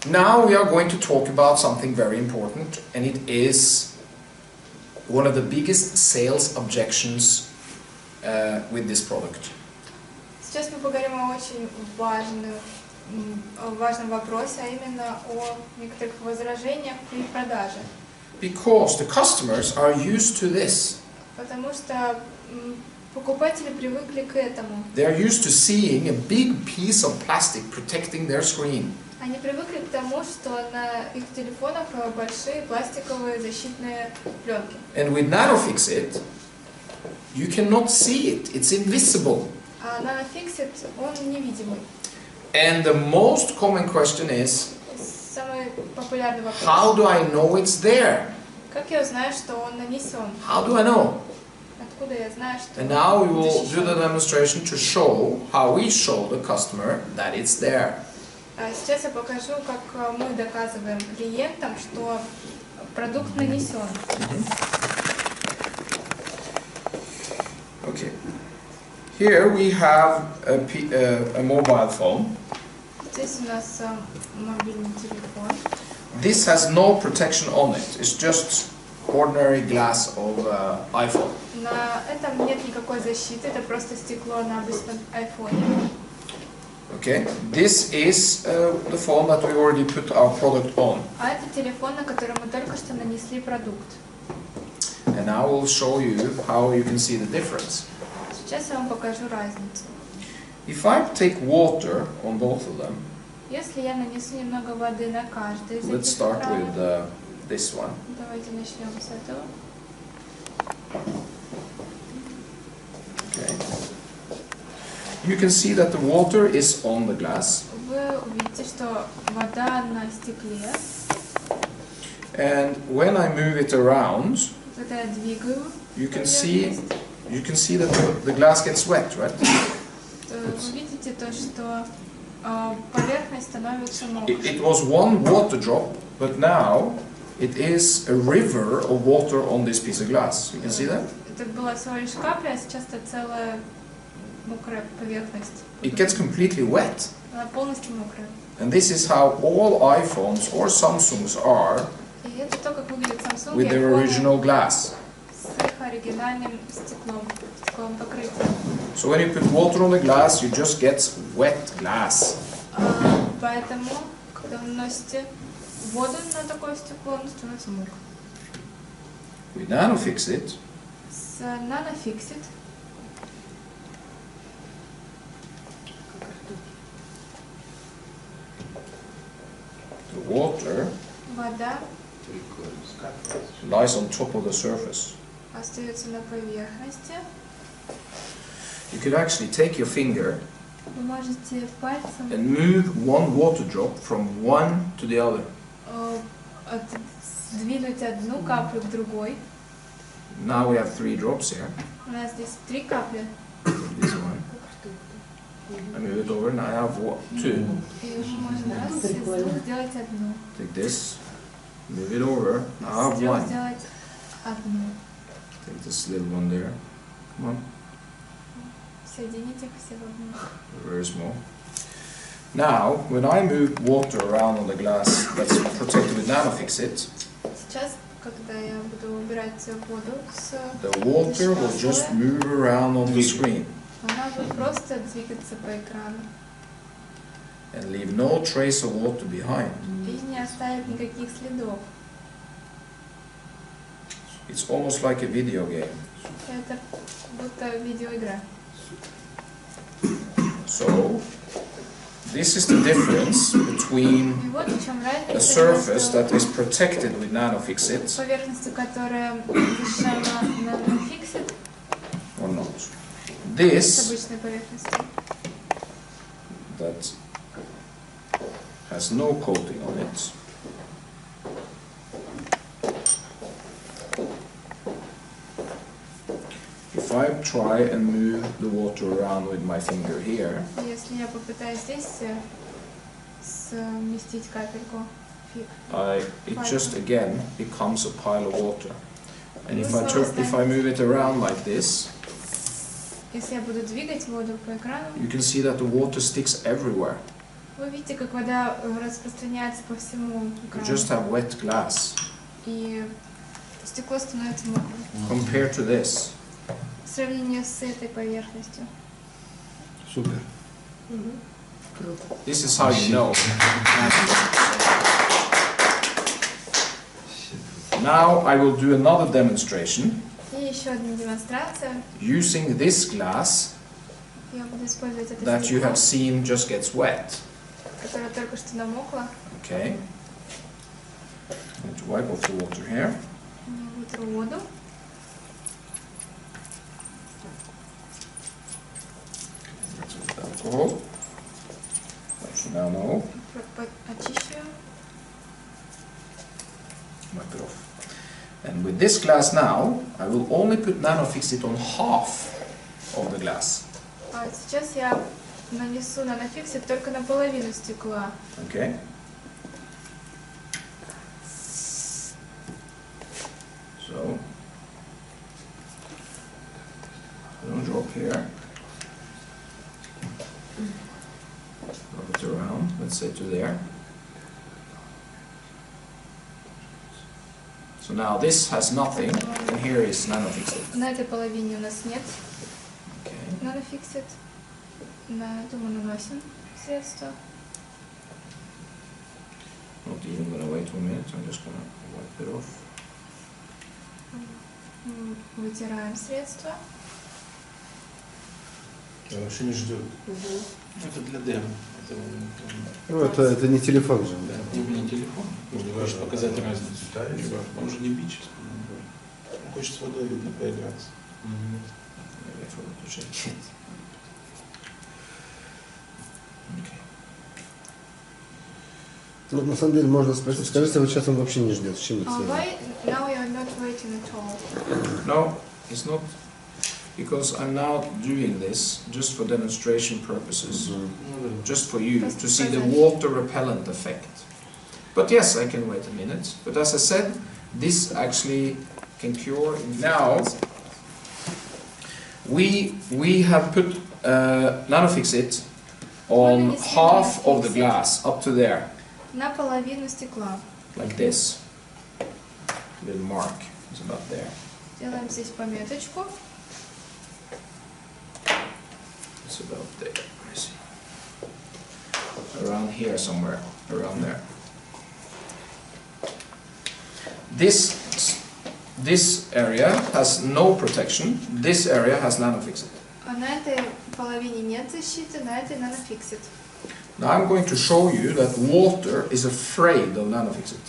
Now we are going to talk about something very important, and it is one of the biggest sales objections with this product. Сейчас мы поговорим о очень важном вопросе, а именно о некоторых возражениях при продаже. Because the customers are used to this. Потому что покупатели привыкли к этому. They are used to seeing a big piece of plastic protecting their screen. Они привыкли к тому, что на их телефонах большие пластиковые защитные пленки. And with NanoFixit, you cannot see it. It's invisible. А NanoFixit, он невидимый. And the most common question is, самый популярный вопрос. How do I know it's there? Как я узнаю, что он нанесен? How do I know? Откуда я знаю, что And now we will do the demonstration to show how we show the customer that it's there. Сейчас я покажу, как мы доказываем клиентам, что продукт нанесен. Okay. Here we have a mobile phone. Здесь у нас мобильный телефон. This has no protection on it. It's just ordinary glass of iPhone. На этом нет никакой защиты, это просто стекло на обычном iPhone. Okay. This is the phone that we already put our product on. А это телефон, на который мы только что нанесли продукт. And now we'll show you how you can see the difference. Сейчас я вам покажу разницу. If I take water on both of them, если я нанесу немного воды на каждый из let's этих start экранов, with this one. давайте начнем с этого. Okay. You can see that the water is on the glass. Вы увидите, что вода на стекле. And when I move it around, Когда я двигаю, you can see that the glass gets wet, right? вы видите то, что поверхность становится мокрой. It was one water drop, but now it is a river of water on this piece of glass. You can see that? Это была всего лишь капля, а сейчас это целая мокрая поверхность. It gets completely wet. Она полностью мокрая. And this is how all iPhones or Samsungs are И это то, как выглядит Samsung with their original glass. с их оригинальным стекловым покрытием. So when you put water on the glass, you just get wet glass. Поэтому, когда вы наносите воду на такое стекло, оно становится мокрым. With NanoFixit, С NanoFixit the water вода lies on top of the surface. остается на поверхности. You could actually take your finger Вы можете пальцем and move one water drop from one to the other. сдвинуть одну каплю к другой. Now we have 3 drops here. У нас здесь 3 капли. This one. I move it over and I have 2. И можно раз из двух сделать одну. Take this, move it over, I have Из трех 1. сделать одну. Take this little one there. Come on. Соедините их все в одну. Very small. Now, when I move water around on the glass that's protected with NanoFixit, Сейчас, когда я буду убирать воду с the water will just move around on the screen она будет просто двигаться по экрану and leave no trace of water behind. и не оставит никаких следов. It's almost like a video game. Это будто видеоигра. So, this is the difference between И вот в чем a разница surface между that is protected with NanoFixit поверхностью, которая защищена на NanoFixit, or not. с This обычной поверхностью. that has no coating on it. If I try and move the water around with my finger here, Если я попытаюсь здесь сместить капельку, it just again becomes a pile of water. And if I move it around like this, если я буду двигать воду по экрану, you can see that the water sticks everywhere. Вы видите, как вода распространяется по всему You экрану. just have wet glass. И стекло становится мокрым. Compared to this. В сравнении с этой поверхностью. Супер. This is how you know. Now I will do another demonstration И еще одна демонстрация. using this glass Я буду использовать это that you стекло, have seen just gets wet. которое только что намокло. Okay. Need to wipe off the water here. Я вытру воду. Lots of alcohol. Like you now know. Очищу. Wipe it off. And with this glass now, I will only put NanoFixit on half of the glass. А сейчас я нанесу NanoFixit только на половину стекла. Okay. So, don't drop here. Rub it around, let's say to there. So now this has nothing, and here is NanoFixit. На этой половине у нас нет Okay. NanoFixit. На эту мы наносим средство. Not even gonna wait 1 minute, I'm just gonna wipe it off. Вытираем средство. Он вообще не ждет. Это для демо. Ну, это не телефон же. Да, это не телефон. Просто хочешь показать разницу. Он же не бичит. Он хочет с водой, видно, поиграться. Maybe I forgot to check it. Okay. Ну, на самом деле можно спросить, скажите, вот сейчас он вообще не ждет, с чем это связано? Why now you are not waiting at all? No, it's not, because I'm now doing this just for demonstration purposes, just for you to see the water repellent effect. But yes, I can wait a minute. But as I said, this actually can cure. Now, we have put NanoFixit on half of the glass, up to there, На половину стекла. like this. Little mark is about there. Делаем здесь пометочку. It's about there. Let me see. Around here somewhere. Around there. This area has no protection. This area has NanoFixit. А на этой половине нет защиты, на этой NanoFixit. Now I'm going to show you that water is afraid of NanoFixit.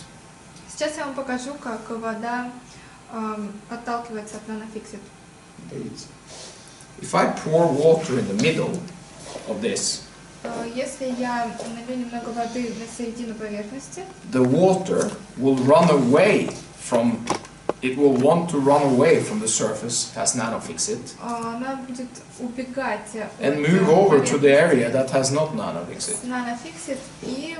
Сейчас я вам покажу, как вода отталкивается от NanoFixit. If I pour water in the middle of this, Если я налью немного воды на середину поверхности, the water will run away from, it will want to run away from the surface, has NanoFixit, она будет убегать and move over to the area that has not NanoFixit. NanoFixit и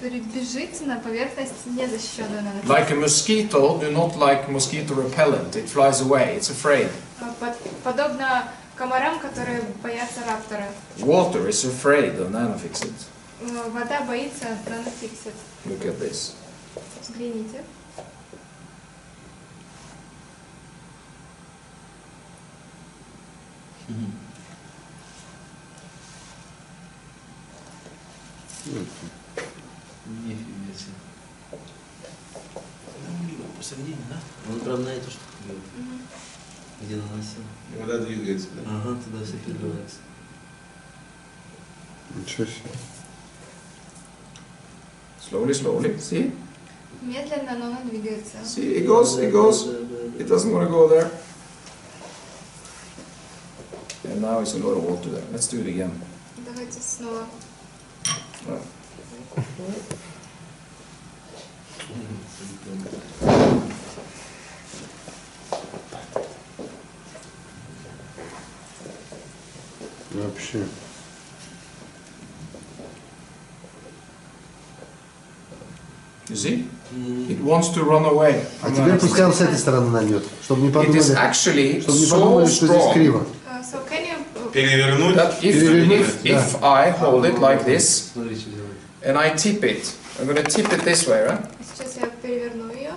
перебежит на поверхность незащищенную NanoFixit. Like a mosquito, do not like mosquito repellent, it flies away, it's afraid. Подобно комарам, которые боятся раптора. Water is afraid of NanoFixit. Вода боится NanoFixit. Look at this. Взгляните. Нифига себе. Посередине, да? Он прям на эту штуку бьет. Где наносил. И вода двигается, да? Ага, туда все переливается. Ничего себе. Slowly, slowly, see? Медленно, но она двигается. See, it goes, it doesn't want to go there. And now it's a lot of water there. Let's do it again. Давайте снова. Вообще. You see? It wants to run away. А теперь пускай он с этой стороны нальет, чтобы не It is подумали, actually чтобы не so подумали, что здесь strong криво. So can you Перевернуть. that if I hold it like this, Смотрите, and I tip it. I'm going to tip it this way, right? Сейчас я переверну ее.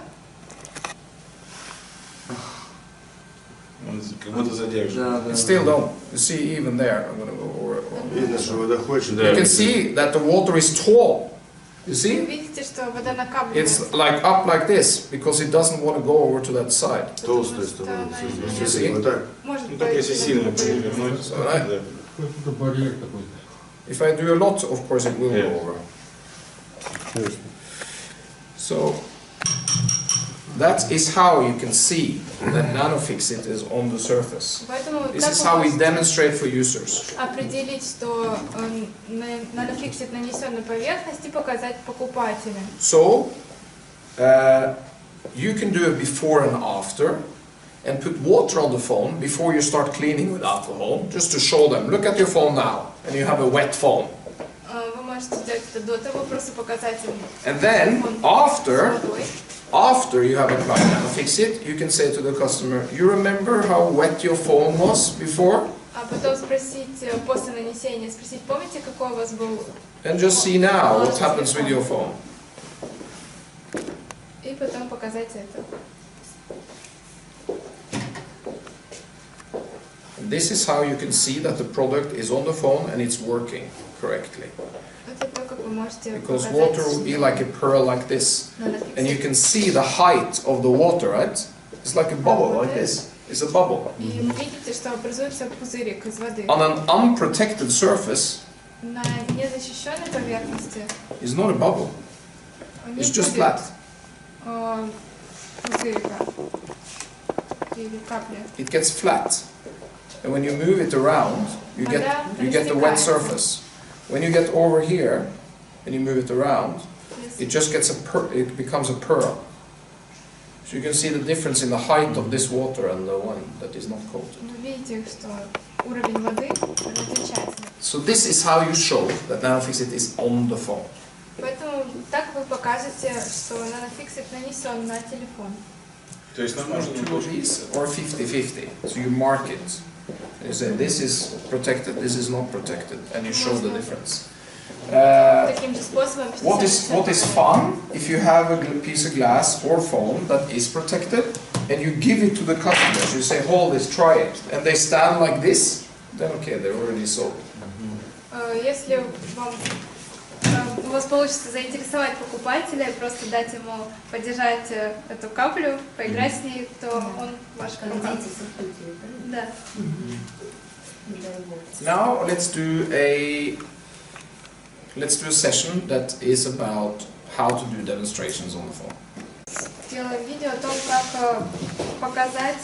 Он как будто задерживает. Да, да. It still don't. You see, even there, I'm going to go over. Видно, что вода хочет. You can see that the water is tall. You Вы see? видите, что вода накапливается. It's like up like this because it doesn't want to go over to that side. Толстая Потому что становится. она You see? Вот так. может Ну так если пойти сильно на перевернуть, Alright. да. Какой-то барьер какой-то. If I do a lot, of course, it will Yeah. go over. Ясно. So that is how you can see that NanoFixit is on the surface. Поэтому This так is вы how we можете demonstrate for users. определить, что NanoFixit нанесен на поверхность и показать покупателям. So you can do a before and after and put water on the phone before you start cleaning with alcohol, just to show them, look at your phone now, and you have a wet phone. Вы можете сделать это до того, просто показать им. And then телефон after с водой. After you have applied NanoFixit, you can say to the customer, you remember how wet your phone was before? А потом спросить, после нанесения, спросить, помните, какой у вас был? And just see now what happens with your phone. И потом показать это. And this is how you can see that the product is on the phone and it's working correctly. Это то, как вы можете Because показать water will be like a pearl like this. NanoFixit. And you can see the height of the water, right? It's like a bubble, like this. It's a bubble. И вы видите, что образуется пузырик из воды. On an unprotected surface, На незащищенной поверхности it's not a bubble. не It's just будет, flat. Пузырика или капли. It gets flat. And when you move it around, you get the wet surface. When you get over here and you move it around, it just gets it becomes a pearl. So you can see the difference in the height of this water and the one that is not coated. Вы видите, что уровень воды отличается. So this is how you show that NanoFixit is on the phone. Поэтому так вы покажете, что NanoFixit нанесен на телефон. То есть нам можно Two of these or 50-50. So you mark it. You say this is protected, this is not protected, and you show the difference. Таким же способом 50-50. What is fun if you have a piece of glass or foam that is protected and you give it to the customers. You say, hold this, try it, and they stand like this. Then okay, they're already sold. Если у вас получится заинтересовать покупателя, просто дать ему подержать эту каплю, поиграть с ней, то он ваш клиент. Да. Now let's do a session that is about how to do demonstrations on the phone. Делаем видео о том, как показать,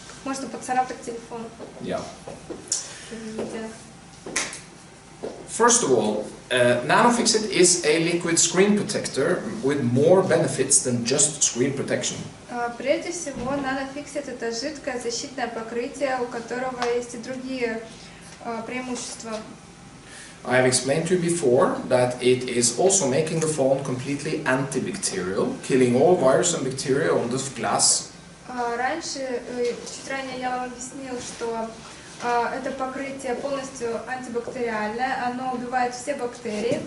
как можно поцарапать телефон. Yeah. First of all, NanoFixit is a liquid screen protector with more benefits than just screen protection. Прежде всего, NanoFixit это жидкое защитное покрытие, у которого есть и другие преимущества. I have explained to you before that it is also making the phone completely antibacterial, killing all virus and bacteria on the glass. Раньше, чуть ранее я вам объяснил, что это покрытие полностью антибактериальное, оно убивает все бактерии.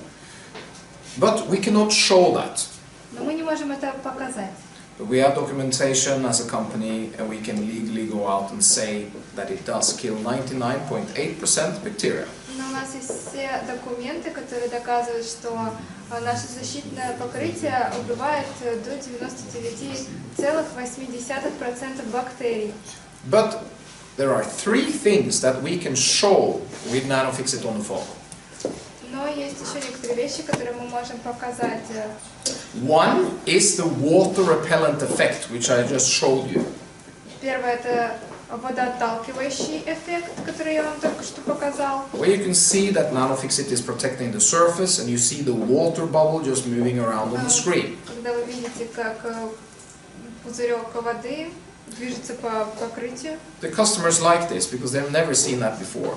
But we cannot show that. Но мы не можем это показать. We have documentation as a company and we can legally go out and say that it does kill 99.8% bacteria. Но у нас есть все документы, которые доказывают, что наше защитное покрытие убивает до 99,8% бактерий. But there are three things that we can show with NanoFixit on the phone. Но есть еще некоторые вещи, которые мы можем показать. One is the water repellent effect, which I just showed you. Первое – это водоотталкивающий эффект, который я вам только что показал. Where you can see that NanoFixit is protecting the surface and you see the water bubble just moving around on the screen. Когда вы видите, как пузырек воды движется по покрытию. The customers like this because they've never seen that before.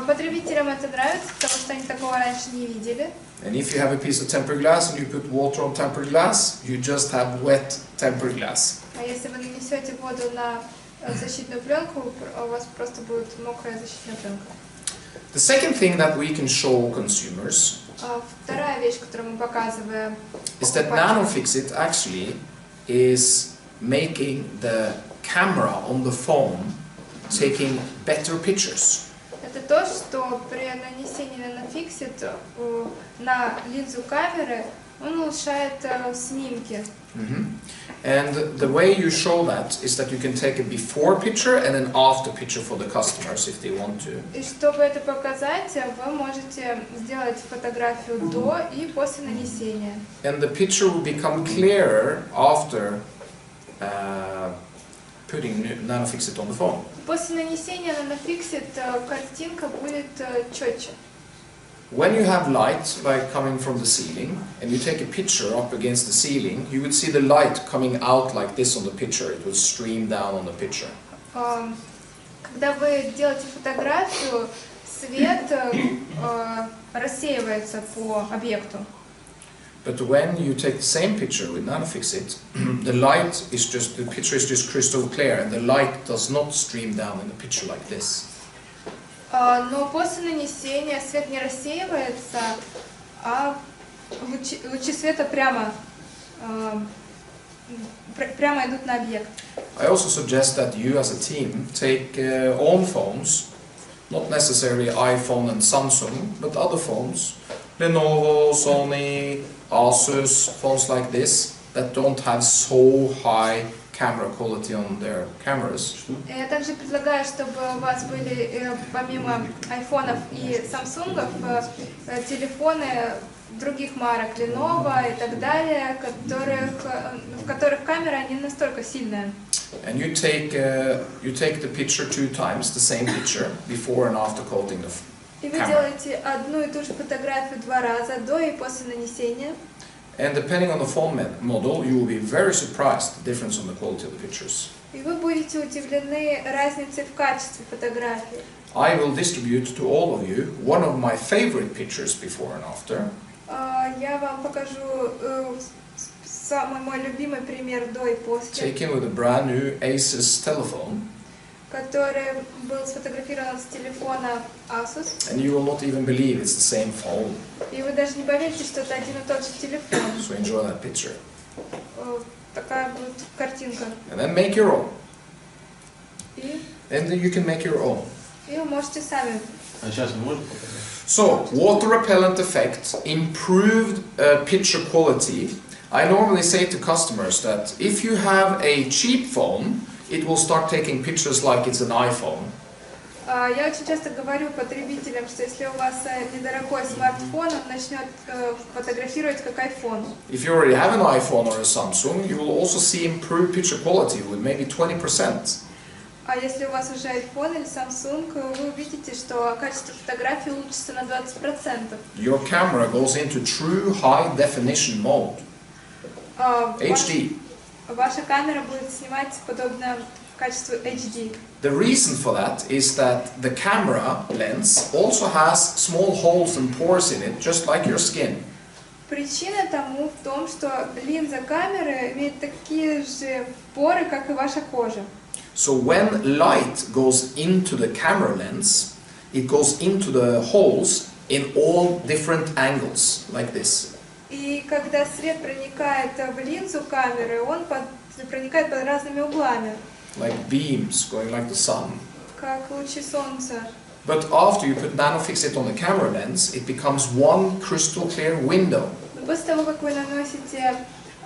Потребителям это нравится, потому что они такого раньше не видели. And if you have a piece of tempered glass and you put water on tempered glass, you just have wet tempered glass. А если вы нанесете воду на защитную пленку, у вас просто будет мокрая защитная пленка. The second thing that we can show consumers Вторая вещь, которую мы показываем, is that NanoFixit actually is making the camera on the phone taking better pictures. это то, что при нанесении NanoFixit на линзу камеры он улучшает снимки. And the way you show that is that you can take a before picture and an after picture for the customers if they want to. И чтобы это показать, вы можете сделать фотографию до и после нанесения. And the picture will become clearer after putting NanoFixit on the phone. После нанесения NanoFixit картинка будет четче. When you have light like coming from the ceiling and you take a picture up against the ceiling, you would see the light coming out like this on the picture. It will stream down on the picture. Когда вы делаете фотографию, свет рассеивается по объекту. But when you take the same picture with NanoFixit, the picture is just crystal clear and the light does not stream down in the picture like this. Но после нанесения свет не рассеивается, а лучи света прямо идут на объект. I also suggest that you as a team take own phones, not necessarily iPhone and Samsung, but other phones, Lenovo, Sony, Asus, phones like this, that don't have so high camera quality on their cameras. Я также предлагаю, чтобы у вас были помимо айфонов и самсунгов телефоны других марок, Lenovo и так далее, в которых камера не настолько сильная. And you take the picture 2 times, the same picture, before and after coating the И вы camera. делаете одну и ту же фотографию 2 раза, до и после нанесения. And depending on the phone model, you will be very surprised the difference on the quality of the pictures. И вы будете удивлены разницей в качестве фотографии. I will distribute to all of you one of my favorite pictures before and after. Я вам покажу самый мой любимый пример до и после, Taken with a brand new Asus telephone, который был сфотографирован с телефона Asus. and you will not even believe it's the same phone. И вы даже не поверите, что это один и тот же телефон. So enjoy that picture. Такая будет картинка. And then make your own. И And then you can make your own. вы можете сами. А сейчас мы можем показать? So, water repellent effect, improved picture quality. I normally say to customers that if you have a cheap phone, it will start taking pictures like it's an iPhone. Я очень часто говорю потребителям, что если у вас недорогой смартфон, он начнет фотографировать как iPhone. If you already have an iPhone or a Samsung, you will also see improved picture quality with maybe 20%. А если у вас уже iPhone или Samsung, вы увидите, что качество фотографии улучшится на 20%. Your camera goes into true high definition mode, HD. Ваша камера будет снимать подобное качеству HD. The reason for that is that the camera lens also has small holes and pores in it, just like your skin. Причина тому в том, что линза камеры имеет такие же поры, как и ваша кожа. So when light goes into the camera lens, it goes into the holes in all different angles, like this. И когда свет проникает в линзу камеры, он проникает под разными углами, Like beams going like the sun. как лучи солнца. But after you put NanoFixit on the camera lens, it becomes one crystal clear window. Но после того, как вы наносите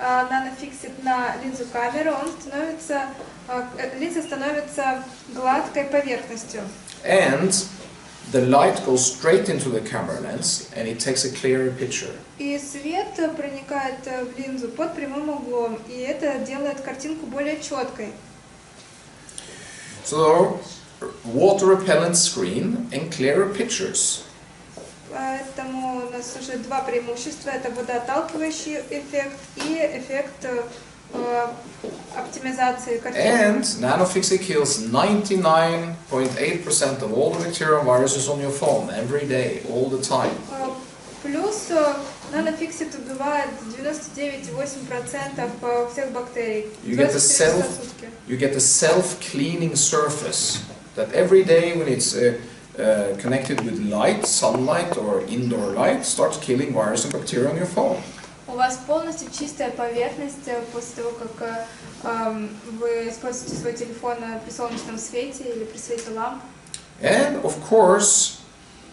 NanoFixit на линзу камеры, линза становится гладкой поверхностью. And the light goes straight into the camera lens and it takes a clearer picture. И свет проникает в линзу под прямым углом, и это делает картинку более четкой. So, water repellent screen and clearer pictures. Поэтому у нас уже два преимущества. Это водоотталкивающий эффект и эффект оптимизации картинки. And NanoFixit kills 99.8% of all the bacterial viruses on your phone every day, all the time. Плюс NanoFixit убивает 99,8% всех бактерий. You get a self-cleaning surface that every day when it's connected with light, sunlight or indoor light starts killing virus and bacteria on your phone. У вас полностью чистая поверхность после того, как вы используете свой телефон при солнечном свете или при свете ламп. And of course,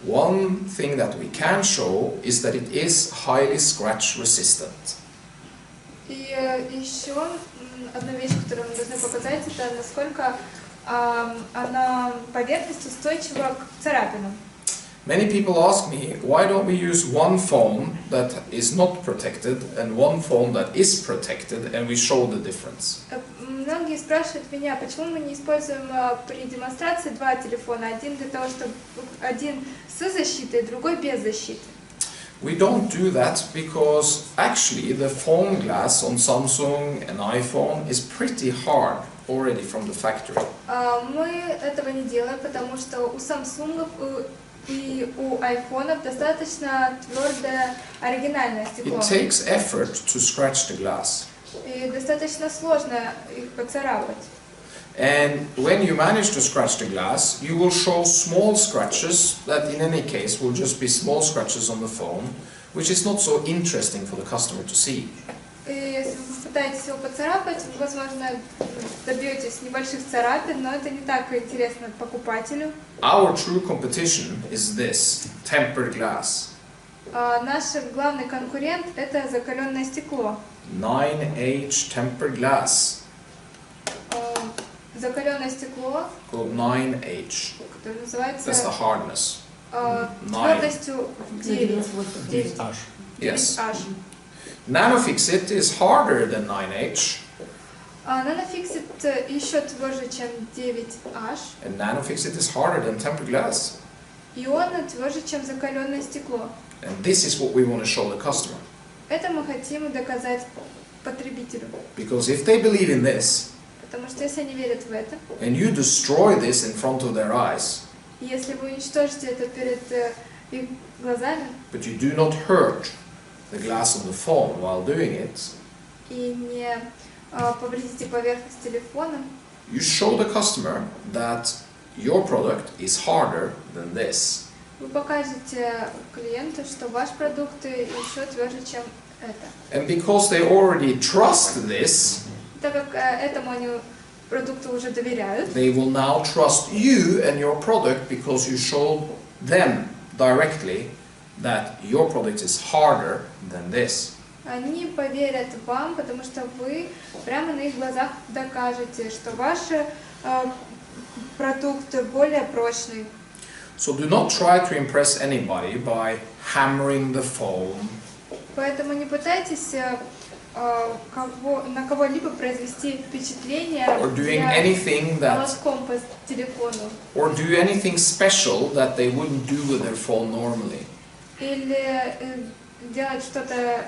one thing that we can show is that it is highly scratch resistant. И еще одна вещь, которую мы должны показать, это насколько она поверхность устойчива к царапинам. Many people ask me, why don't we use one phone that is not protected and one phone that is protected, and we show the difference? Многие спрашивают меня, почему мы не используем при демонстрации два телефона, один для того, чтобы один с защитой, другой без защиты. We don't do that because actually the phone glass on Samsung and iPhone is pretty hard already from the factory. Мы этого не делаем, потому что у Samsung и у iPhone достаточно твердое оригинальное стекло. It takes effort to scratch the glass. И достаточно сложно их поцарапать. And when you manage to scratch the glass, you will show small scratches that in any case will just be small scratches on the phone, which is not so interesting for the customer to see. И если вы пытаетесь его поцарапать, вы, возможно, добьетесь небольших царапин, но это не так интересно покупателю. Our true competition is this, tempered glass. Наш главный конкурент – это закаленное стекло. 9H tempered glass. Закаленное стекло, Called 9H. которое называется That's the hardness. твердостью 9. 9H. Yes. 9H. NanoFixit is harder than 9H. NanoFixit еще тверже, чем 9H. And NanoFixit is harder than tempered glass. И он тверже, чем закаленное стекло. And this is what we want to show the customer. Это мы хотим доказать потребителю. Because if they believe in this, Потому что если они верят в это, and you destroy this in front of their eyes, если вы уничтожите это перед их глазами but you do not hurt the glass on the phone while doing it, и не повредите поверхность телефона, you show the customer that your product is harder than this. вы покажете клиенту, что ваш продукт еще тверже, чем это. And because they already trust this, Так как этому они продукту уже доверяют, they will now trust you and your product because you showed them directly that your product is harder than this. они поверят вам, потому что вы прямо на их глазах докажете, что ваш продукт более прочный. So do not try to impress anybody by hammering the phone, Поэтому не пытайтесь на кого-либо произвести впечатление or doing anything that, молотком по телефону. or do anything special that they wouldn't do with their phone normally. Или делать что-то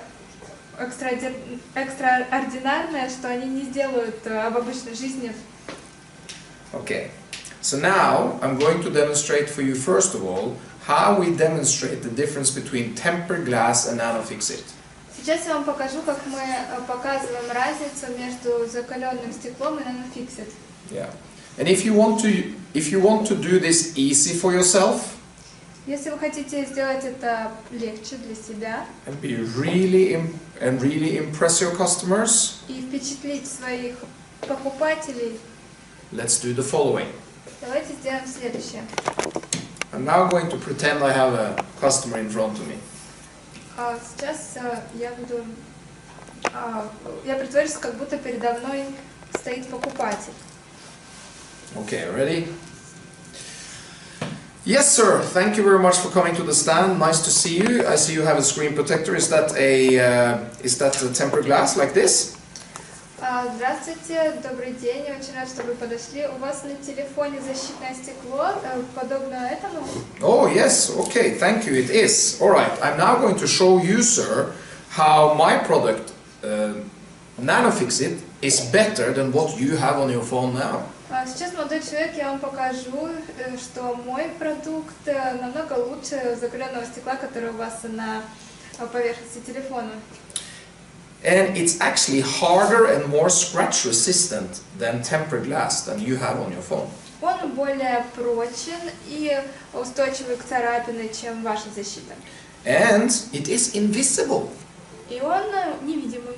экстраординарное, что они не сделают в обычной жизни. Okay, so now I'm going to demonstrate for you first of all how we demonstrate the difference between tempered glass and NanoFixit. Сейчас я вам покажу, как мы показываем разницу между закаленным стеклом и NanoFixit. Yeah, and if you want to do this easy for yourself, Если вы хотите сделать это легче для себя and really impress your customers, и впечатлить своих покупателей, let's do the following. давайте сделаем следующее. I'm now going to pretend I have a customer in front of me. Сейчас я притворюсь, как будто передо мной стоит покупатель. Okay, ready? Yes, sir. Thank you very much for coming to the stand. Nice to see you. I see you have a screen protector. Is that a tempered glass like this? Здравствуйте, добрый день. Я очень рад, что вы подошли. У вас на телефоне защитное стекло, подобно этому? Oh, yes. Okay, thank you. It is. All right. I'm now going to show you, sir, how my product, NanoFixit, is better than what you have on your phone now. Сейчас, молодой человек, я вам покажу, что мой продукт намного лучше закаленного стекла, которое у вас на поверхности телефона. And it's actually harder and more scratch resistant than tempered glass than you have on your phone. Он более прочен и устойчивый к царапинам, чем ваша защита. And it is invisible. И он невидимый.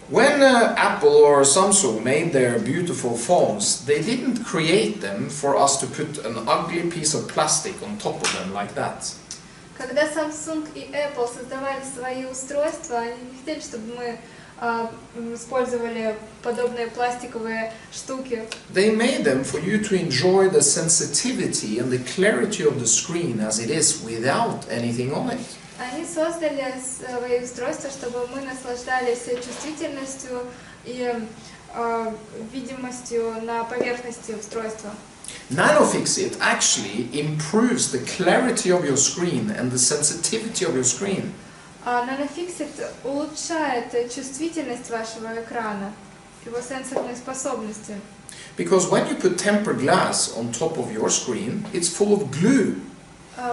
When Apple or Samsung made their beautiful phones, they didn't create them for us to put an ugly piece of plastic on top of them like that. Когда Samsung и Apple создавали свои устройства, они не хотели, чтобы мы использовали подобные пластиковые штуки. They made them for you to enjoy the sensitivity and the clarity of the screen as it is without anything on it. Они создали свои устройства, чтобы мы наслаждались чувствительностью и видимостью на поверхности устройства. NanoFixit actually improves the clarity of your screen and the sensitivity of your screen. NanoFixit улучшает чувствительность вашего экрана, его сенсорные способности. Because when you put tempered glass on top of your screen, it's full of glue.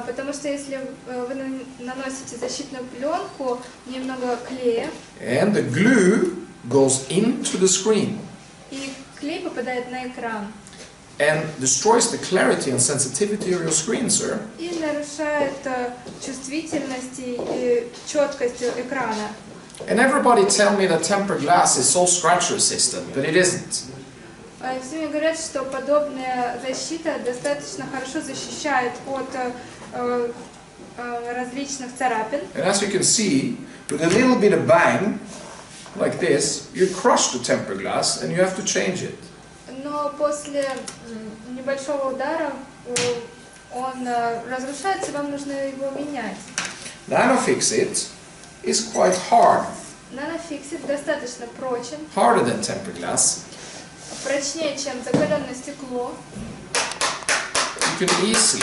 Потому что если вы наносите защитную пленку, немного клея, And the glue goes into the screen и клей попадает на экран and destroys the clarity and sensitivity of your screen, sir. и нарушает чувствительность и четкость экрана. And everybody tell me that tempered glass is so scratch resistant, but it isn't. Все мне говорят, что подобная защита достаточно хорошо защищает от различных царапин. And as you can see, with a little bit of bang, like this, you crush the tempered glass and you have to change it. Но после небольшого удара он разрушается, вам нужно его менять. NanoFixit is quite hard, NanoFixit достаточно прочен, harder than tempered glass. прочнее, чем закаленное стекло. You can easily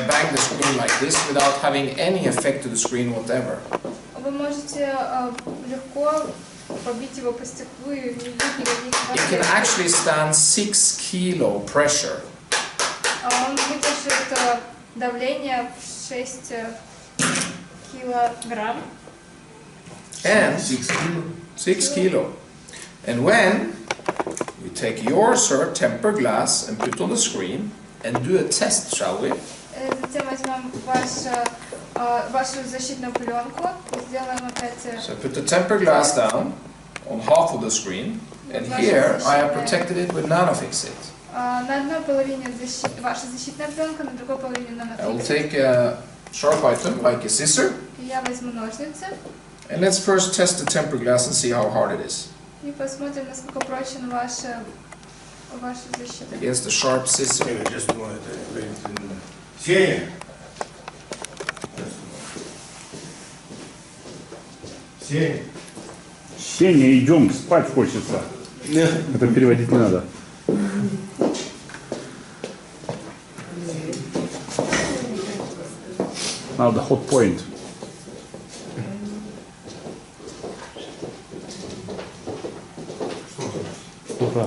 bang the screen like this without having any effect to the screen whatever. Вы можете легко побить его по стеклу и не будет никаких It can actually stand 6 kilo pressure. Он выдержит давление в 6 килограмм. And 6 kilo. And when we take your tempered glass and put on the screen and do a test, shall we? Затем возьмем вашу защитную пленку и сделаем опять. So put the tempered glass down on half of the screen, and here I have protected it with NanoFixit. На одной половине ваша защитная пленка, на другой половине I will NanoFixit. take a sharp item like a scissor, Я возьму ножницы and let's first test the tempered glass and see how hard it is. и посмотрим, насколько прочен ваша защита. Against the sharp scissor. Сеня, идем, спать хочется. Это переводить не надо. Now the hot point.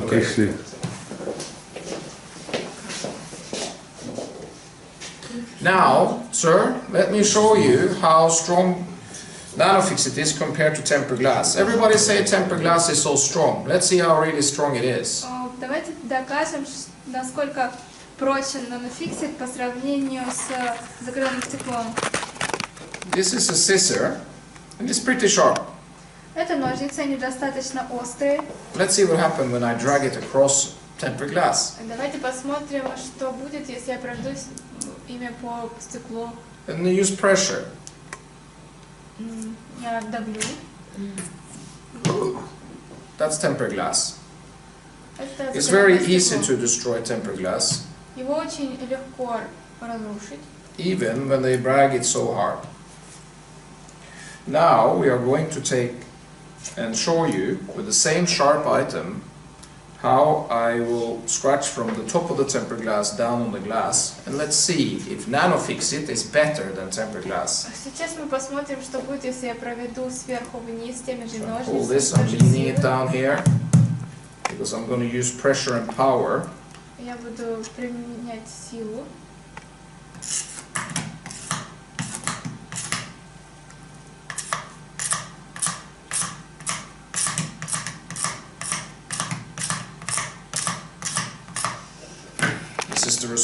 Пришли. Now, sir, let me show you how strong NanoFixit is compared to tempered glass. Everybody say tempered glass is so strong. Let's see how really strong it is. Давайте докажем, насколько прочен NanoFixit по сравнению с закаленным стеклом. This is a scissor, and it's pretty sharp. Это ножницы, они достаточно острые. Let's see what happens when I drag it across tempered glass. Давайте посмотрим, что будет, если я пройдусь ими по стеклу. And use pressure. Я давлю. That's tempered glass. Это It's very закаленное easy стекло. to destroy tempered glass, Его очень легко разрушить. even when they drag it so hard. Now we are going to take and show you with the same sharp item how I will scratch from the top of the tempered glass down on the glass, and let's see if NanoFixit is better than tempered glass. Сейчас мы посмотрим, что будет, если я проведу сверху вниз теми же So pull this, ножницами. I'm leaning it down here because I'm going to use pressure and power. Я буду применять силу.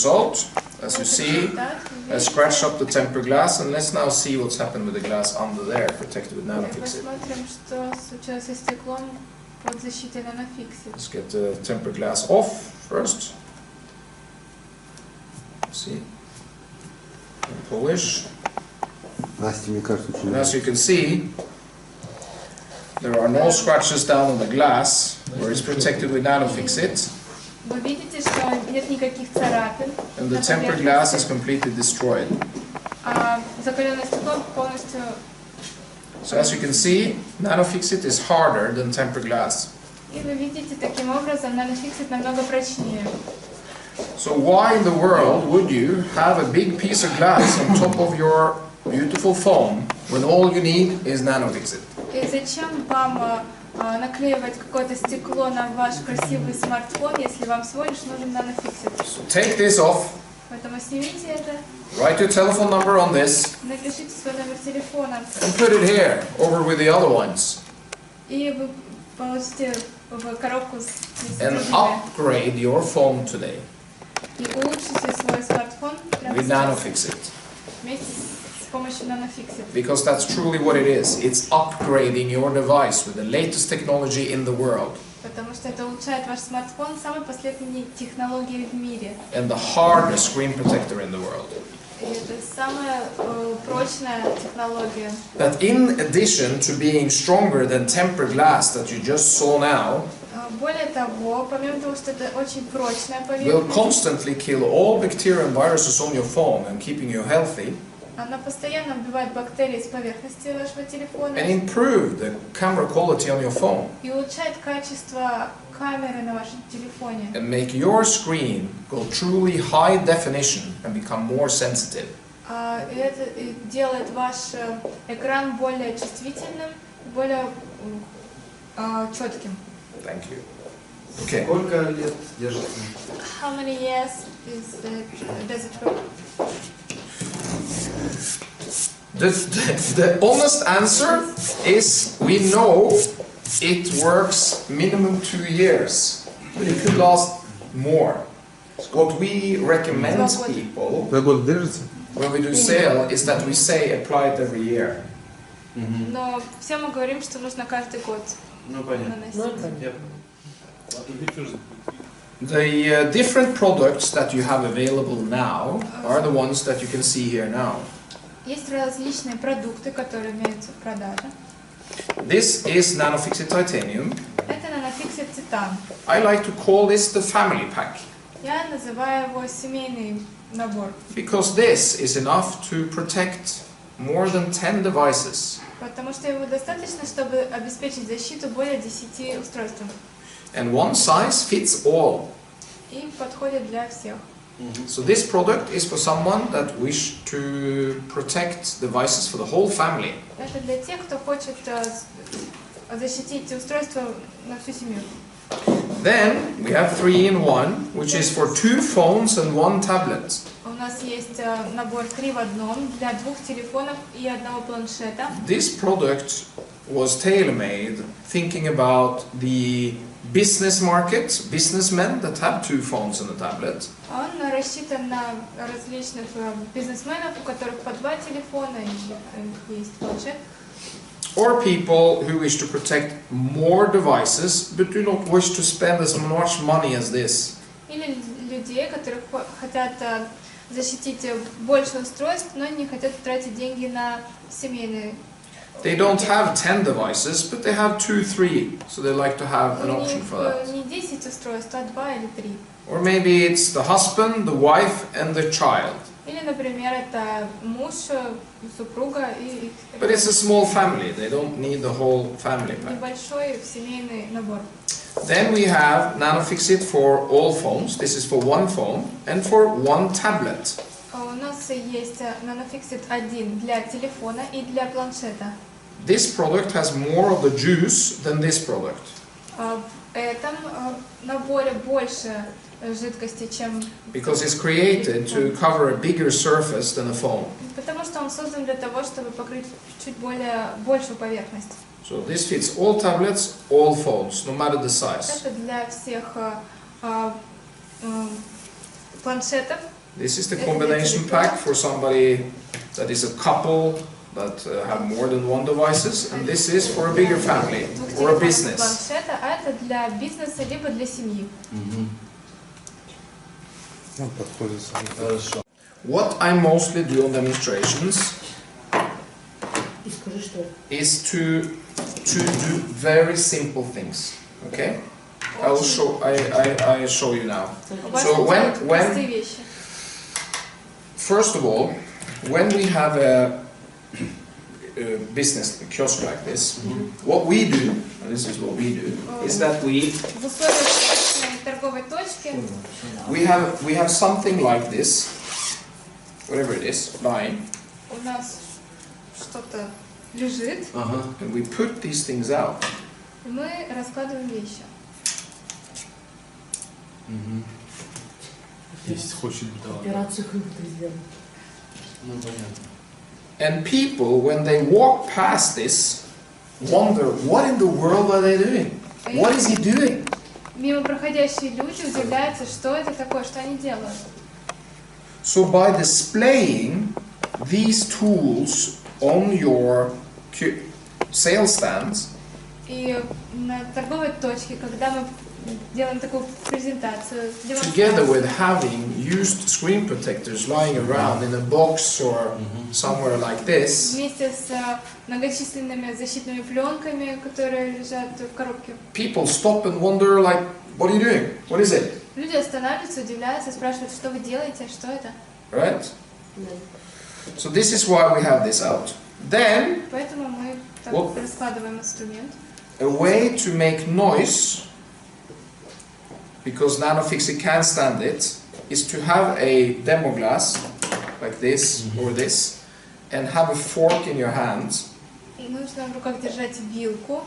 result. As you see, I scratched up the tempered glass, and let's now see what's happened with the glass under there, protected with NanoFixit. Посмотрим, что случилось со стеклом под защитой NanoFixit. Let's get the tempered glass off first. See? And polish. Настя, мне кажется, очень And as you can see, there are no scratches down on the glass, where it's protected with NanoFixit. Вы видите, что нет никаких царапин. And the tempered glass is completely destroyed. Закаленное стекло полностью. So as you can see, NanoFixit is harder than tempered glass. И вы видите, таким образом NanoFixit намного прочнее. So why in the world would you have a big piece of glass on top of your beautiful phone when all you need is NanoFixit? И зачем вам наклеивать какое-то стекло на ваш красивый смартфон, если вам всего лишь нужен NanoFixit? So take this off. Поэтому снимите это, Write your telephone number on this напишите свой номер телефона, and put it here, over with the other ones. и вы положите в коробку с And другими. upgrade your phone today И улучшите свой смартфон прямо with сейчас NanoFixit. вместе с помощью NanoFixit. Because that's truly what it is. It's upgrading your device with the latest technology in the world. Потому что это улучшает ваш смартфон самой последней технологией в мире. And the hardest screen protector in the world. И это самая прочная технология. That in addition to being stronger than tempered glass that you just saw now, Более того, помимо того, что это очень прочная will поверхность, constantly kill all bacteria and viruses on your phone and keeping you healthy, она постоянно убивает бактерии с поверхности вашего телефона and improve the camera quality on your phone, и улучшает качество камеры на вашем телефоне. and make your screen go truly high definition and become more sensitive. И это делает ваш экран более чувствительным, более четким. Thank you. Okay. Сколько лет держится? How many years does it work? The honest answer is we know it works minimum 2 years, but it could last more. What we recommend people 2 года держится? when we do sale is that we say apply it every year. Но все мы говорим, что нужно каждый год Ну, понятно. наносить. The different products that you have available now are the ones that you can see here now. Есть различные продукты, которые имеются в продаже. This is NanoFixit Titanium. Это NanoFixit Titan. I like to call this the family pack Я называю его семейный набор, because this is enough to protect more than 10 devices. потому что его достаточно, чтобы обеспечить защиту более 10 устройств. And one size fits all. И подходит для всех. So this product is for someone that wish to protect devices for the whole family. Это для тех, кто хочет защитить устройство на всю семью. Then we have 3-in-1, which is for 2 phones and 1 tablet. У нас есть набор 3 в одном для 2 телефонов и 1 планшета. This product was tailor-made thinking about the business market, businessmen that have 2 phones and a tablet. Он рассчитан на различных бизнесменов, у которых по 2 телефона и есть планшет. Or people who wish to protect more devices but do not wish to spend as much money as this. Или людей, которые хотят защитить больше устройств, но не хотят тратить деньги на семейные. They don't have 10 devices, but they have 2-3, so they like to have an У option for that. них не 10 устройств, а 2 или 3. Or maybe it's the husband, the wife and the child. Или, например, это муж, супруга и But it's a small family, they don't need the whole family pack. небольшой семейный набор. Then we have NanoFixit for all phones, this is for 1 phone, and for 1 tablet. У нас есть NanoFixit 1 для телефона и для планшета. This product has more of the juice than this product. В этом наборе больше жидкости, чем... Because it's created to cover a bigger surface than a phone. Потому что он создан для того, чтобы покрыть чуть большую поверхность. So this fits all tablets, all phones, no matter the size. Это для всех планшетов This is the combination pack for somebody that is a couple that have more than one devices, and this is for a bigger family or a business. Планшета, а это для бизнеса либо для семьи. Нам подходит. Хорошо. What I mostly do on demonstrations is to do very simple things. Okay, I show you now. So Простые вещи. first of all, when we have a business, a kiosk like this, what we do, and this is what we do, is that we В условиях торговой точки have something like this, whatever it is, lying, у нас что-то лежит, and we put these things out. и мы раскладываем вещи. Если хочет, Операцию как-то сделать. ну понятно. And people, when they walk past this, wonder, what in the world are they doing? What is he doing? Мимо проходящие люди удивляются, что это такое, что они делают. So by displaying these tools on your sales stands, И на торговой точке, когда мы делаем такую презентацию, together with having used screen protectors lying around in a box or somewhere like this, вместе с многочисленными защитными пленками, которые лежат в коробке, people stop and wonder, like, what are you doing? What is it? люди останавливаются, удивляются, спрашивают, что вы делаете, что это. Right? So this is why we have this out. Then, Поэтому мы так Вот. раскладываем инструмент. a way to make noise, because NanoFixit can stand it, is to have a demo glass like this or this, and have a fork in your hands. И нужно в руках держать вилку.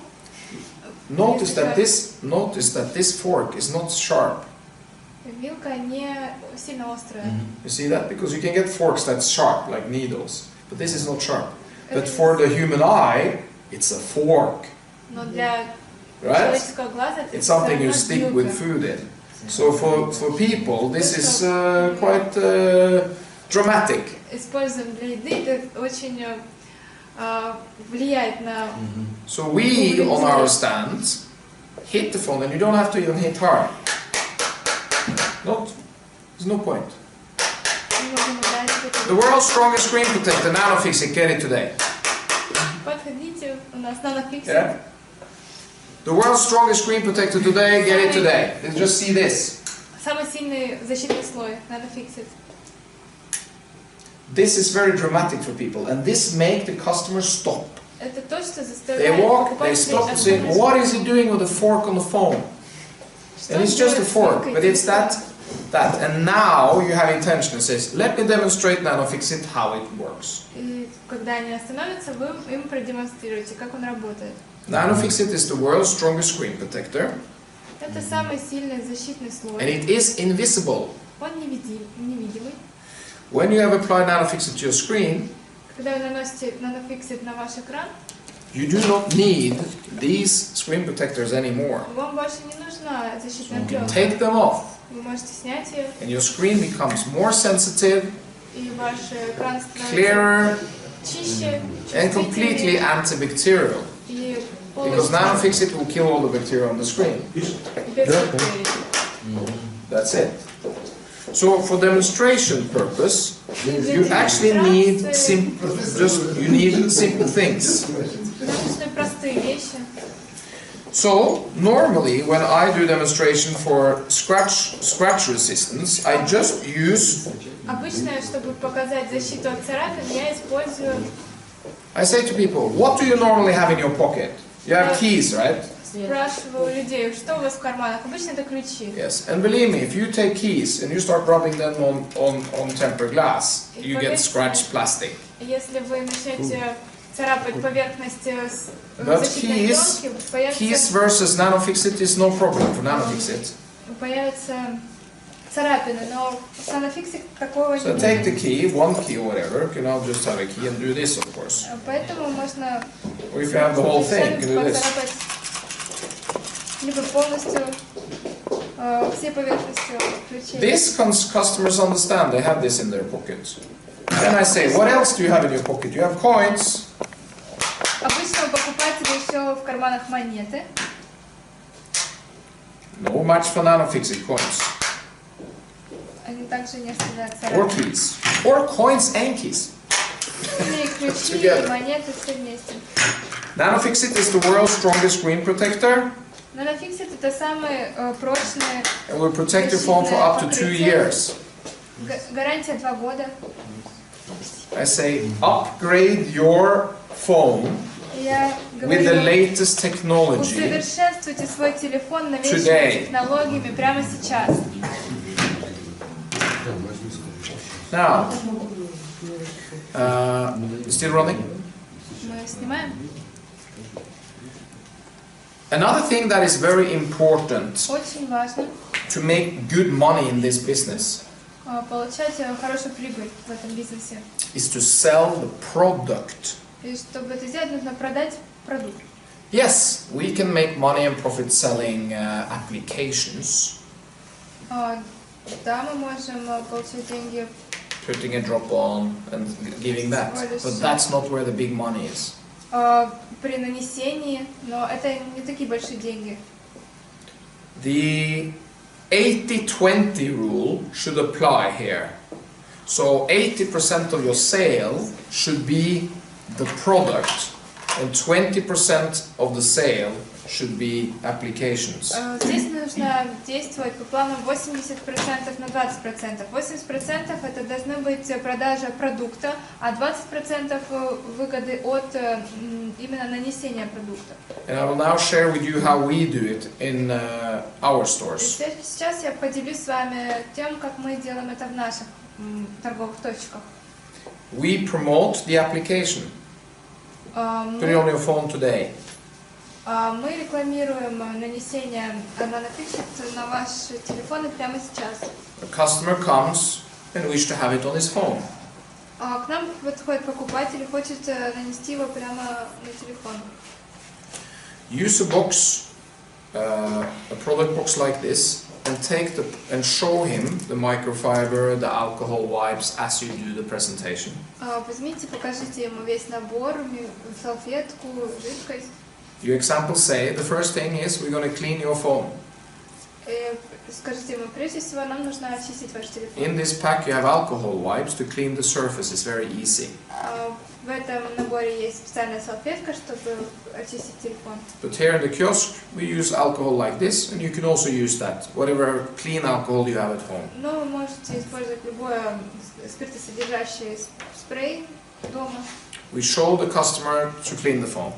Notice that this fork is not sharp. Вилка не сильно острая. You see that? Because you can get forks that's sharp, like needles, but this is not sharp. But for the human eye, it's a fork, Но для right? человеческого глаза это It's something you всё равно stick with вилка. food in. So for people, this is quite dramatic. Используем для еды, это очень влияет на... So we, on our stands, hit the phone, and you don't have to even hit hard. There's no point. Мы можем ударить это. The world's strongest screen protector, NanoFixit, get it today. Подходите, у нас NanoFixit. Yeah? The world's strongest screen protector today, get it today. Just see this. Самый сильный защитный слой NanoFixit. This is very dramatic for people, and this makes the customers stop. Это то, что They заставляет walk, they покупателей stop and say, остановиться. what is he doing with a fork on the phone? Что And it's just a делать с fork, вилкой? but it's that. And now you have intention. It says, let me demonstrate NanoFixit how it works. И когда они остановятся, вы им продемонстрируете, как он работает. NanoFixit is the world's strongest screen protector, Это самый сильный защитный слой. and it is invisible. Он невидимый. When you have applied NanoFixit to your screen, Когда вы наносите NanoFixit на ваш экран, you do not need these screen protectors anymore. вам больше не нужна защитная You can пленка. take them off, Вы можете снять ее, and your screen becomes more sensitive, и ваш экран становится clearer, чище, and completely чувствительнее, antibacterial. и Because полностью NanoFixit will kill all the bacteria on the screen. без бактерий. That's it. So for demonstration purpose, you actually need you need simple things. Нам нужны простые вещи. So normally when I do demonstration for scratch resistance, I just use, Обычно, чтобы показать защиту от царапин, я использую, I say to people, what do you normally have in your pocket? You have keys, right? спрашиваю у людей, что у вас в карманах. Обычно это ключи. Yes, and believe me, if you take keys and you start rubbing them on tempered glass, you get scratched plastic. Если вы начнете царапать поверхности But защитной пленки, keys versus NanoFixit is no problem for NanoFixit. появятся царапины, но с NanoFixit такого So не take the будет. key, one key or whatever, you can now just have a key and do this, of course. Поэтому можно Or if you have the whole thing, you can do this. поцарапать либо полностью всей поверхностью включения. This customers understand, they have this in their pocket. Then I say, what else do you have in your pocket? You have coins. Обычно у покупателя еще в карманах монеты. No match for NanoFixit coins. Они также не оставляют Or царапин. keys. Or coins and keys. И ключи, Together. и монеты все вместе. NanoFixit is the world's strongest screen protector. NanoFixit это самый прочный, And will protect your phone for up to 2 years. гарантия 2 года. I say, upgrade your phone Я with the говорю, latest technology. усовершенствуйте свой телефон новейшими Today. технологиями прямо сейчас. Now, still running? Мы снимаем. Another thing that is very important Очень важно to make good money in this business получать хорошую прибыль в этом бизнесе. is to sell the product. И чтобы это сделать, нужно продать продукт. Yes, we can make money and profit selling applications, Да, мы можем получать деньги, putting a drop on and giving that, but that's not where the big money is. при нанесении, но это не такие большие деньги. The 80-20 rule should apply here. So 80% of your sale should be the product and 20% of the sale should be applications. Здесь нужно действовать по плану 80% на 20%. 80% это должны быть продажа продукта, а 20% выгоды от именно нанесения продукта. And I will now share with you how we do it in our stores. Сейчас я поделюсь с вами тем, как мы делаем это в наших торговых точках. We promote the application. Put it on your phone today. Мы рекламируем нанесение NanoFixit на ваши телефоны прямо сейчас. A customer comes and wishes to have it on his phone. К нам подходит покупатель и хочет нанести его прямо на телефон. Use a box, a product box like this, and show him the microfiber, the alcohol wipes as you do the presentation. Возьмите, покажите ему весь набор, салфетку, жидкость. Your examples say the first thing is we're going to clean your phone. Скажите ему, прежде всего нам нужно очистить ваш телефон. In this pack you have alcohol wipes to clean the surface. It's very easy. В этом наборе есть специальная салфетка, чтобы очистить телефон. But here in the kiosk we use alcohol like this, and you can also use that, whatever clean alcohol you have at home. Но вы можете использовать любое спиртосодержащее спрей дома. We show the customer to clean the phone.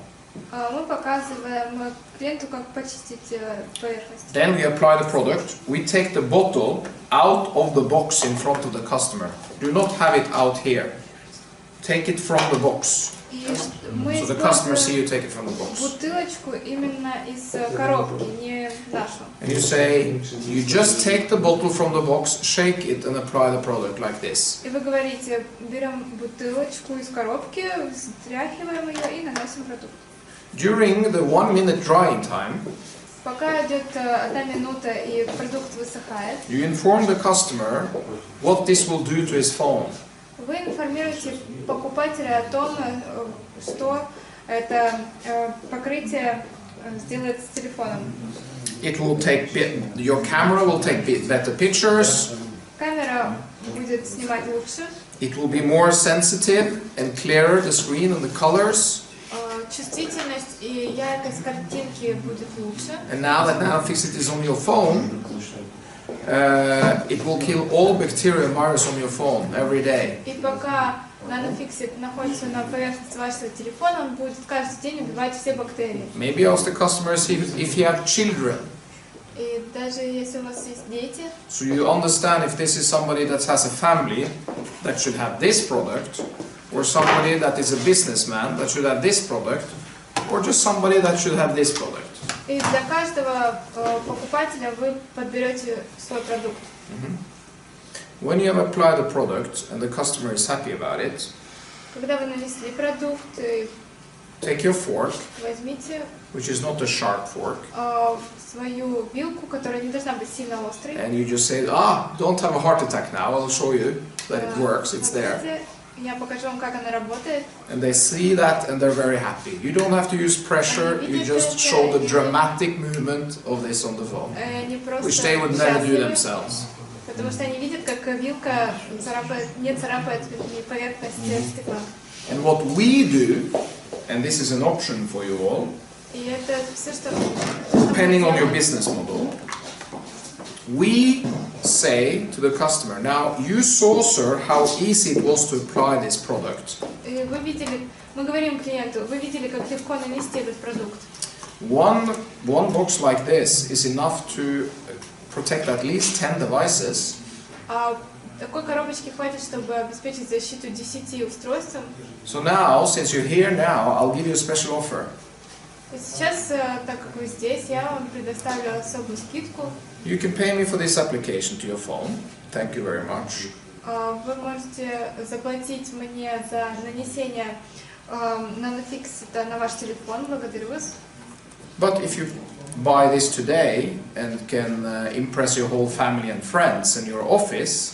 Мы показываем клиенту, как почистить поверхность. Then we apply the product. We take the bottle out of the box in front of the customer. Do not have it out here. Take it from the box. So the customer see you take it from the box. Бутылочку именно из коробки, не нашу. And you say, you just take the bottle from the box, shake it and apply the product like this. И вы говорите, берем бутылочку из коробки, стряхиваем ее и наносим продукт. During the 1 minute drying time, пока идет 1 минута и продукт высыхает, you inform the customer what this will do to his phone. вы информируете покупателя о том, что это покрытие сделает с телефоном. It will take your camera will take better pictures. Камера будет снимать лучше. It will be more sensitive and clearer, the screen and the colors. Чувствительность и яркость картинки будет лучше. And now that NanoFixit is on your phone, it will kill all bacteria and virus on your phone every day. И пока NanoFixit находится на поверхности вашего телефона, он будет каждый день убивать все бактерии. Maybe ask the customers if you have children. И даже если у вас есть дети, So you understand if this is somebody that has a family that should have this product, or somebody that is a businessman that should have this product, or just somebody that should have this product. и для каждого покупателя вы подберете свой продукт. When you have applied the product and the customer is happy about it, Когда вы нанесли продукт, и take your fork, возьмите which is not a sharp fork, свою вилку, которая не должна быть сильно острой. and you just say, don't have a heart attack now, I'll show you that it works, it's there. Я покажу вам, как она работает. And they see that and they're very happy. You don't have to use pressure, you just show the dramatic movement of this on the phone, which they would never do themselves. Потому что они видят, как вилка не царапает поверхность стекла. And what we do, and this is an option for you all, И это все, что depending on your business model, we say to the customer, now you saw, sir, how easy it was to apply this product. Вы видели, мы говорим клиенту, вы видели, как легко нанести этот продукт. One box like this is enough to protect at least 10 devices. Такой коробочки хватит, чтобы обеспечить защиту 10 устройствам. So now, since you're here now, I'll give you a special offer. И сейчас, так как вы здесь, я вам предоставлю особую скидку. You can pay me for this application to your phone. Thank you very much. Вы можете заплатить мне за нанесение NanoFixit на ваш телефон. Благодарю вас. But if you buy this today and can impress your whole family and friends in your office,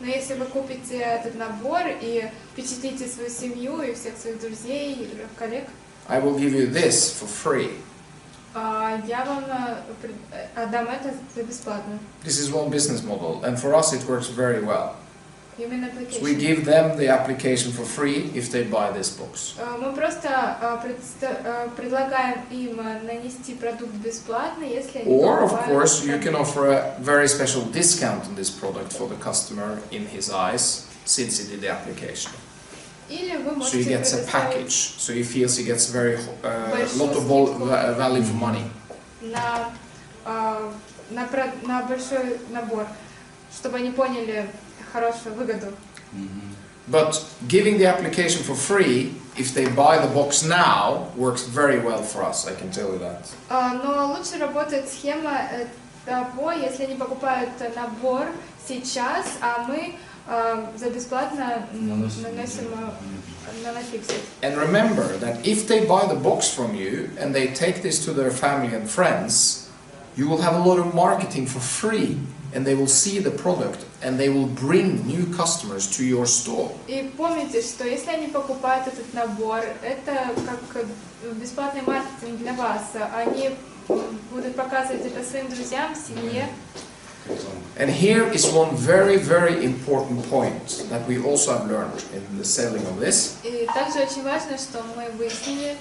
Но если вы купите этот набор и впечатлите свою семью и всех своих друзей и коллег, I will give you this for free. я вам отдам это за бесплатно. This is one business model, and for us it works very well. Human So we application. give them the application for free if they buy this box. Мы просто предлагаем им нанести продукт бесплатно, если они Or, of покупают course, you продукт. can offer a very special discount on this product for the customer in his eyes, since he did the application. Или вы So he можете gets a предоставить package, so he feels he gets very Большую lot of скидку. value for money. на большой набор, чтобы они поняли хорошую выгоду. But giving the application for free, if they buy the box now, works very well for us, I can tell you that. Но лучше работает схема того, если они покупают набор сейчас, а мы за бесплатно наносим NanoFixit. And remember that if they buy the box from you and they take this to their family and friends, you will have a lot of marketing for free, and they will see the product and they will bring new customers to your store. И помните, что если они покупают этот набор, это как бесплатный маркетинг для вас. Они будут показывать это своим друзьям, семье. And here is one very, very important point that we also have learned in the selling of this. И также очень важно, что мы выяснили,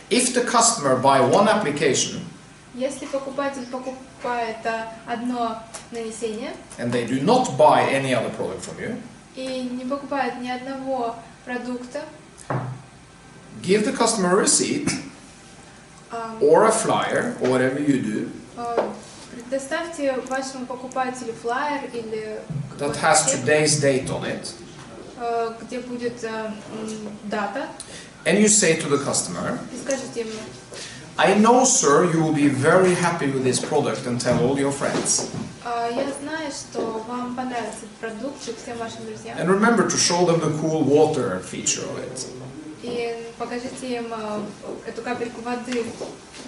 If the customer buy one application если покупатель покупает одно нанесение and they do not buy any other product from you, и не покупает ни одного продукта, give the customer a receipt or a flyer or whatever you do предоставьте вашему покупателю флаер или that какой-то has чек, today's date on it, где будет дата, and you say to the customer, и скажите ему: I know, sir, you will be very happy with this product and tell all your friends. я знаю, что вам понравится этот продукт и всем вашим друзьям. And remember to show them the cool water feature of it. И покажите им эту капельку воды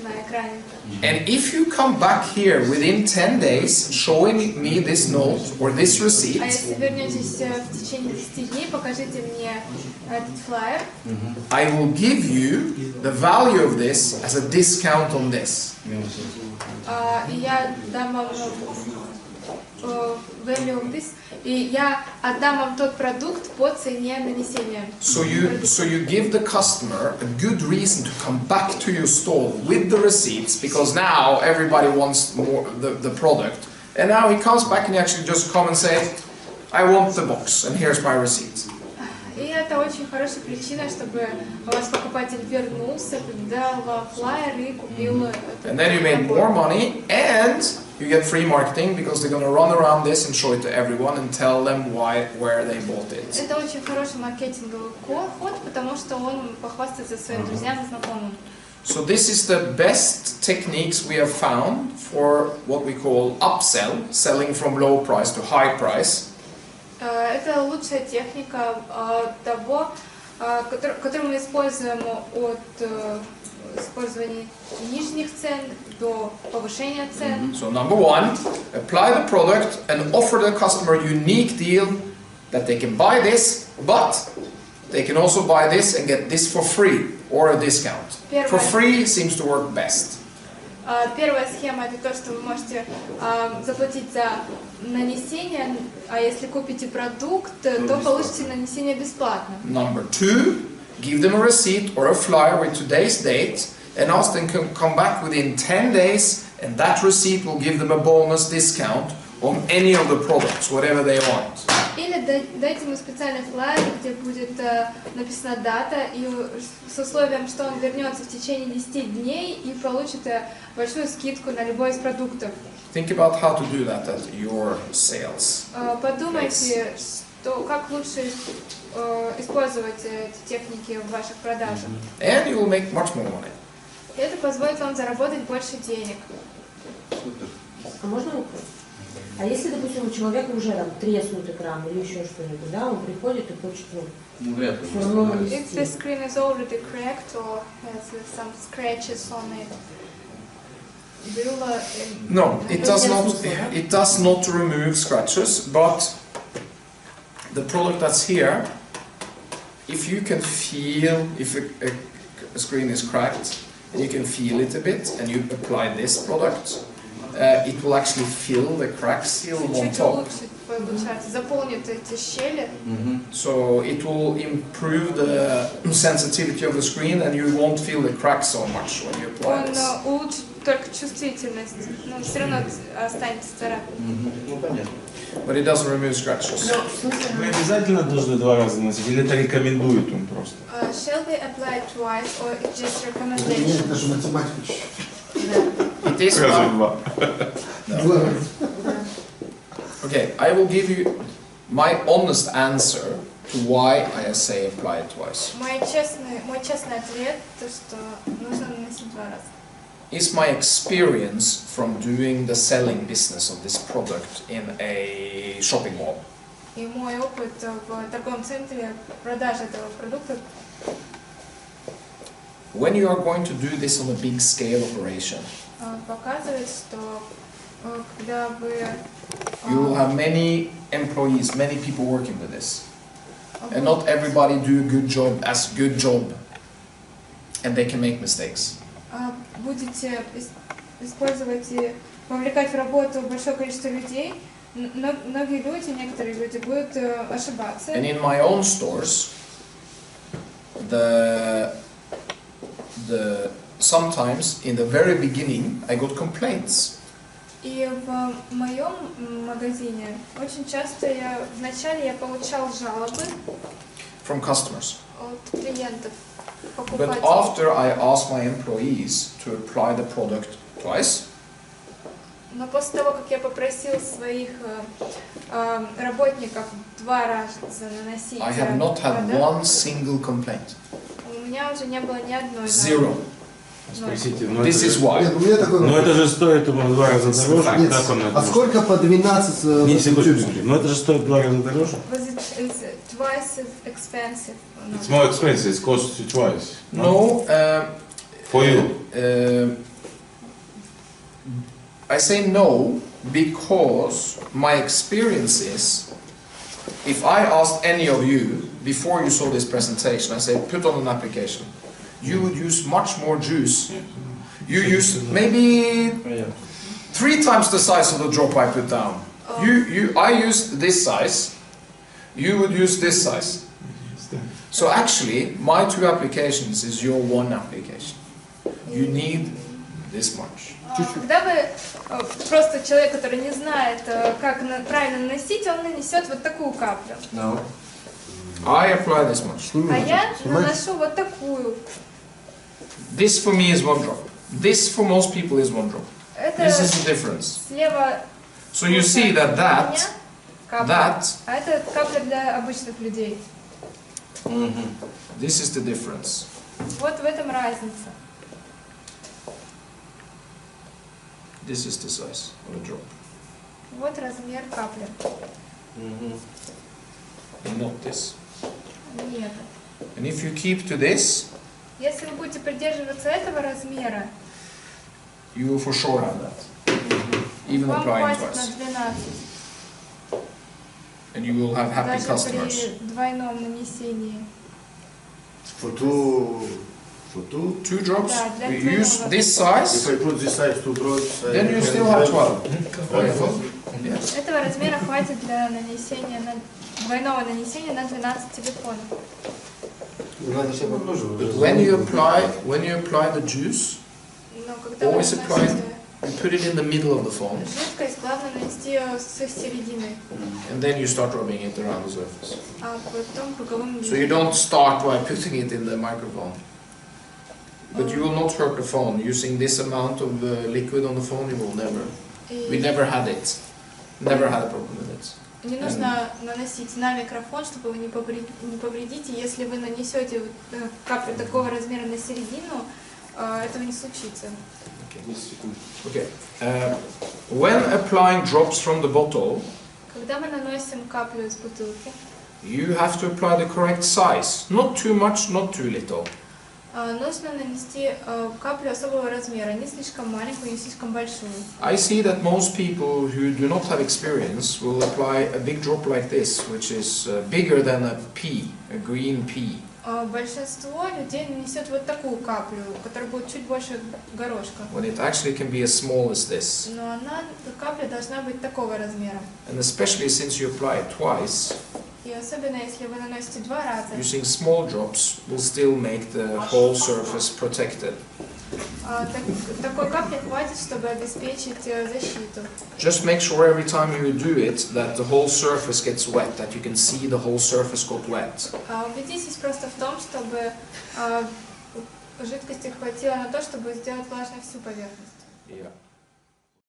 на экране. And if you come back here within 10 days showing me this note or this А receipt, если вернетесь в течение 10 дней, покажите мне этот флаер, I will give you the value of this as a discount on this. и я дам вам value of this, и я отдам вам тот продукт по цене нанесения. So you give the customer a good reason to come back to your store with the receipts, because now everybody wants more the product. And now he comes back and he actually just come and say, I want the box and here's my receipt. И это очень хорошая причина, чтобы ваш покупатель вернулся, дал вам флаер и купил этот And then you made more money and you get free marketing, because they're going to run around this and show it to everyone and tell them where they bought it. Это очень хороший маркетинговый ход, потому что он похвастается своим друзьям и знакомым. So this is the best techniques we have found for what we call upsell, selling from low price to high price. Это лучшая техника того, который мы используем от использования нижних цен до повышения цен. So number one, apply the product and offer the customer a unique deal that they can buy this, but they can also buy this and get this for free or a discount. For free seems to work best. Первая схема — это то, что вы можете заплатить за нанесение, а если купите продукт, то получите нанесение бесплатно. Number two, give them a receipt or a flyer with today's date and ask them to come back within 10 days, and that receipt will give them a bonus discount on any of the products, whatever they want. Или дайте ему специальный флаер, где будет написана дата, и с условием, что он вернется в течение 10 дней и получит большую скидку на любой из продуктов. Think about how to do that at your sales. Подумайте, как лучше использовать эти техники в ваших продажах. And you will make much more money. Это позволит вам заработать больше денег. А можно вопрос? А если, допустим, у человека уже там треснут экран или еще что-нибудь, да, он приходит и хочет, все равно нанести. If the screen is already cracked or has some scratches on it, no, it does not. It does not remove scratches, but the product that's here, if you can feel if a screen is cracked, and you can feel it a bit, and you apply this product, it will actually fill the crack seal on top. So it will improve the sensitivity of the screen, and you won't feel the crack so much when you apply this. Он улучшит только чувствительность, но все равно останется царапина. But it doesn't remove scratches. Мы обязательно должны 2 раза наносить, или это рекомендует он просто? Shall they apply twice or it's just Нет, recommendation? это же математика чуть-чуть. It is Раза 2. Okay, I will give you my honest answer to why I say apply it twice. Мой честный ответ, то что нужно наносить 2 раза. Is my experience from doing the selling business of this product in a shopping mall. И мой опыт в торговом центре продажи этого продукта. When you are going to do this on a big scale operation, Показывает, что когда вы you will have many employees, many people working with this, and not everybody do a good job, and they can make mistakes. будете использовать и вовлекать в работу большое количество людей, многие люди, некоторые люди будут ошибаться. And in my own stores, sometimes in the very beginning I got complaints. И в моем магазине очень часто вначале я получал жалобы From customers. от клиентов, But покупателей. after I asked my employees to apply the product twice, Но после того, как я попросил своих работников 2 раза наносить I have not had one single complaint. у меня уже не было ни одной Zero. Спросите, This is why. Нет, у меня такой но это же стоит ему в 2 раза дороже. Нет, Как он а это? сколько по 12 Не, секундочку. тюбиков? Но это же стоит в 2 раза дороже. It's twice as expensive. It's more expensive, it costs you twice. No. For you. I say no because my experience is, if I asked any of you before you saw this presentation, I say put on an application, you would use much more juice. You use maybe 3 times the size of the drop I put down. I used this size, you would use this size. So actually, my 2 applications is your 1 application. You need this much. Когда вы просто человек, который не знает, как правильно наносить, он нанесет вот такую каплю. No. I apply this much. А я наношу вот такую. This for me is 1 drop. This for most people is 1 drop. Это This is the difference. слева So you see that капля, а это капля для обычных людей. This is the difference. Вот в этом разница. This is the size of a drop. Вот размер капли. Not this. Нет. And if you keep to this, Если вы будете придерживаться этого размера, you will for sure have that. Even вам applying хватит на twice. 12. And you will have happy Даже customers. при двойном нанесении. For two, Two drops, Да, для you use двойного. this if size, I put this size 2 drops, then you still have 12. Yes. Этого размера хватит для нанесения двойного нанесения на 12 телефонов. Надо все помножить. When you apply the juice, Но когда вы always apply, наносите you put it in the middle of the phone, жидкость, главное нанести ее с середины, and then you start rubbing it around the surface. а потом круговым So you don't start by putting it in the microphone. But you will not hurt the phone. Using this amount of liquid on the phone, you will never. We never had it. Never had a problem with it. Не нужно наносить на микрофон, чтобы вы не повредите. Если вы нанесете каплю такого размера на середину, этого не случится. Okay. When applying drops from the bottle, Когда мы наносим каплю из бутылки, you have to apply the correct size. Not too much, not too little. нужно нанести каплю особого размера, не слишком маленькую, не слишком большую. I see that most people who do not have experience will apply a big drop like this, which is bigger than a pea, a green pea. Большинство людей нанесет вот такую каплю, которая будет чуть больше горошка. When it actually can be as small as this. Но капля должна быть такого размера. And especially since you apply it twice, И особенно если вы наносите 2 раза, using small drops will still make the whole surface protected. такой капли хватит, чтобы обеспечить защиту. Just make sure every time you do it that the whole surface gets wet, that you can see the whole surface got wet. Убедитесь просто в том, чтобы жидкости хватило на то, чтобы сделать влажной всю поверхность. Yeah.